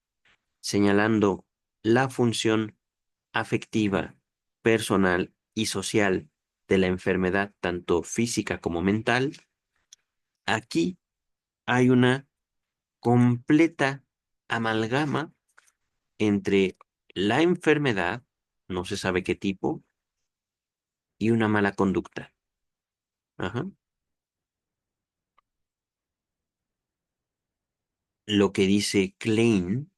señalando la función afectiva, personal y social de la enfermedad, tanto física como mental, aquí hay una completa amalgama entre la enfermedad, no se sabe qué tipo, y una mala conducta. Ajá. Lo que dice Klein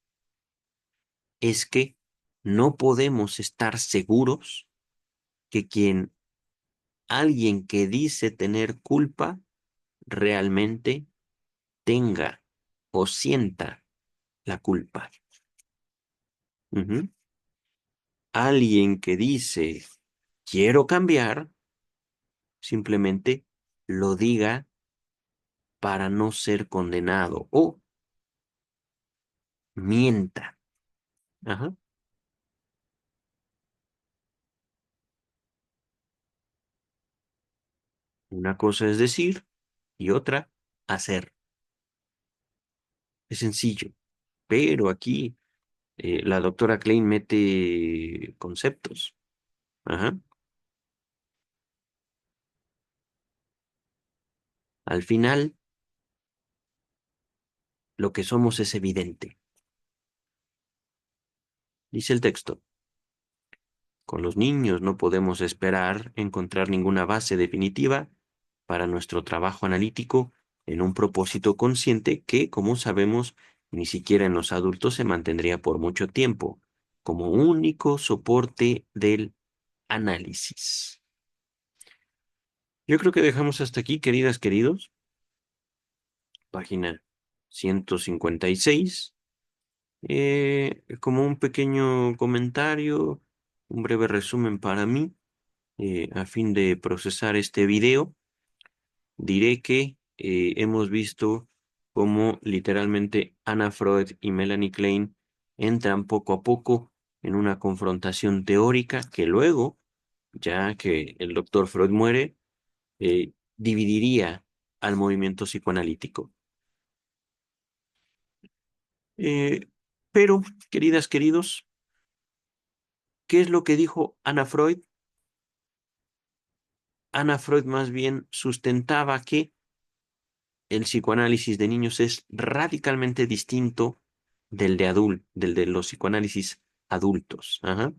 es que no podemos estar seguros que alguien que dice tener culpa realmente tenga o sienta la culpa. Ujú. Alguien que dice quiero cambiar, simplemente lo diga para no ser condenado o mienta. Ajá. Una cosa es decir y otra hacer. Es sencillo. Pero aquí la doctora Klein mete conceptos. Ajá. Al final, lo que somos es evidente. Dice el texto. Con los niños no podemos esperar encontrar ninguna base definitiva para nuestro trabajo analítico en un propósito consciente que, como sabemos, ni siquiera en los adultos se mantendría por mucho tiempo, como único soporte del análisis. Yo creo que dejamos hasta aquí, queridas, queridos. Página 156. Como un pequeño comentario, un breve resumen para mí, a fin de procesar este video. Diré que hemos visto cómo literalmente Anna Freud y Melanie Klein entran poco a poco en una confrontación teórica que luego, ya que el doctor Freud muere, dividiría al movimiento psicoanalítico. Eh, pero, queridas, queridos, ¿qué es lo que dijo Anna Freud? Anna Freud más bien sustentaba que el psicoanálisis de niños es radicalmente distinto del de los psicoanálisis adultos. Ajá.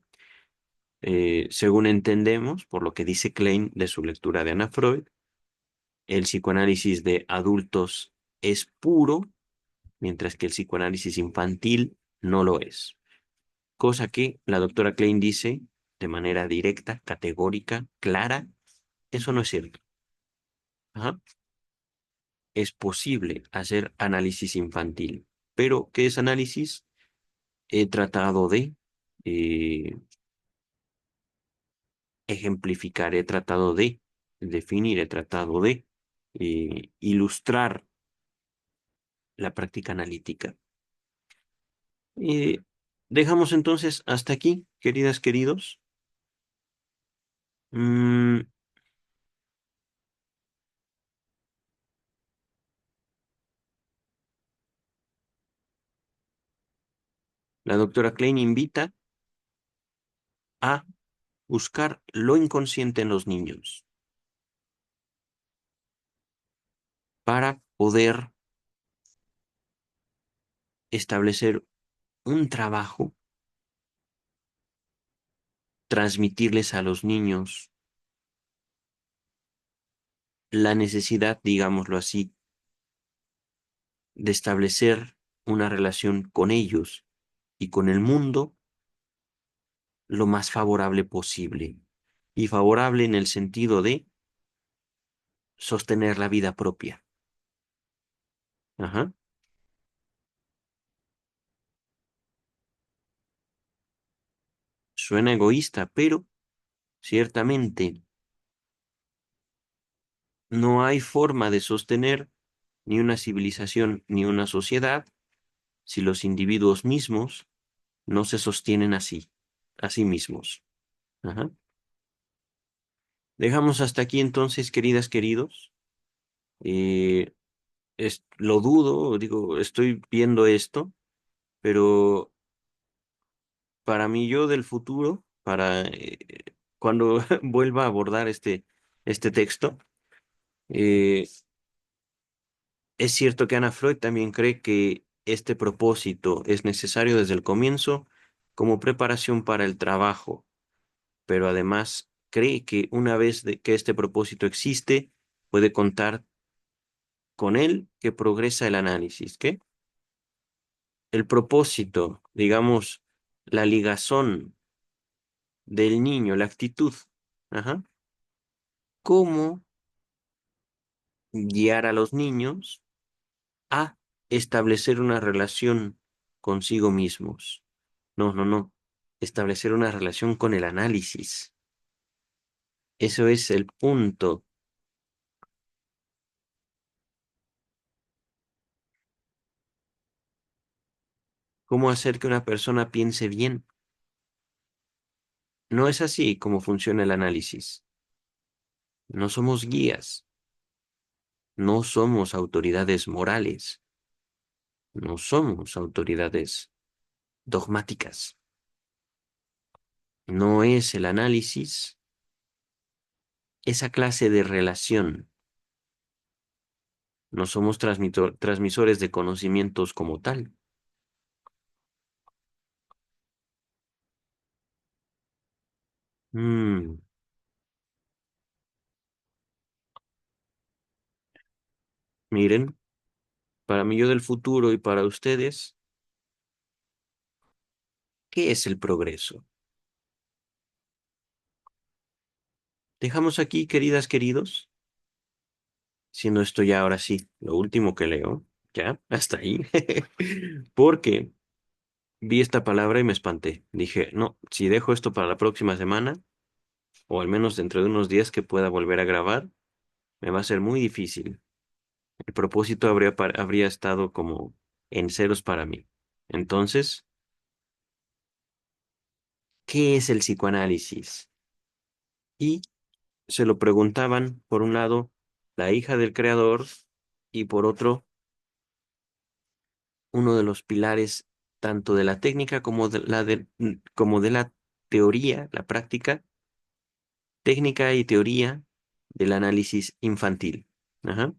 Según entendemos, por lo que dice Klein de su lectura de Anna Freud, el psicoanálisis de adultos es puro, mientras que el psicoanálisis infantil no lo es. Cosa que la doctora Klein dice de manera directa, categórica, clara, eso no es cierto. Ajá. Es posible hacer análisis infantil. Pero, ¿qué es análisis? He tratado de eh, ejemplificar, he tratado de definir, he tratado de ilustrar la práctica analítica. Eh, Dejamos entonces hasta aquí, queridas, queridos. Mm, la doctora Klein invita a buscar lo inconsciente en los niños para poder establecer un trabajo, transmitirles a los niños la necesidad, digámoslo así, de establecer una relación con ellos y con el mundo lo más favorable posible. Y favorable en el sentido de sostener la vida propia. Ajá. Suena egoísta, pero ciertamente no hay forma de sostener ni una civilización ni una sociedad si los individuos mismos no se sostienen así, a sí mismos. Ajá. Dejamos hasta aquí entonces, queridas, queridos. Eh, lo dudo, digo, estoy viendo esto, pero para mí yo del futuro, para cuando vuelva a abordar este texto, eh, es cierto que Ana Freud también cree que este propósito es necesario desde el comienzo como preparación para el trabajo, pero además cree que una vez que este propósito existe, puede contar con él que progresa el análisis. ¿Qué? El propósito, digamos, la ligazón del niño, la actitud. Ajá. ¿Cómo guiar a los niños a establecer una relación consigo mismos? No, no, no. Establecer una relación con el análisis. Eso es el punto. ¿Cómo hacer que una persona piense bien? No es así como funciona el análisis. No somos guías, no somos autoridades morales, no somos autoridades dogmáticas. No es el análisis esa clase de relación. No somos transmisores de conocimientos como tal. Mm, miren, para mí yo del futuro y para ustedes, ¿qué es el progreso? Dejamos aquí, queridas, queridos, siendo esto ya ahora sí, lo último que leo, ya, hasta ahí, porque vi esta palabra y me espanté. Dije, no, si dejo esto para la próxima semana, o al menos dentro de unos días que pueda volver a grabar, me va a ser muy difícil. El propósito habría estado como en ceros para mí. Entonces, ¿qué es el psicoanálisis? Y se lo preguntaban, por un lado, la hija del creador y por otro, uno de los pilares tanto de la técnica como de la teoría, la práctica, técnica y teoría del análisis infantil. Ajá.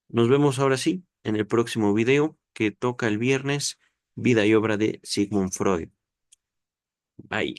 Nos vemos ahora sí en el próximo video que toca el viernes, Vida y obra de Sigmund Freud. Bye.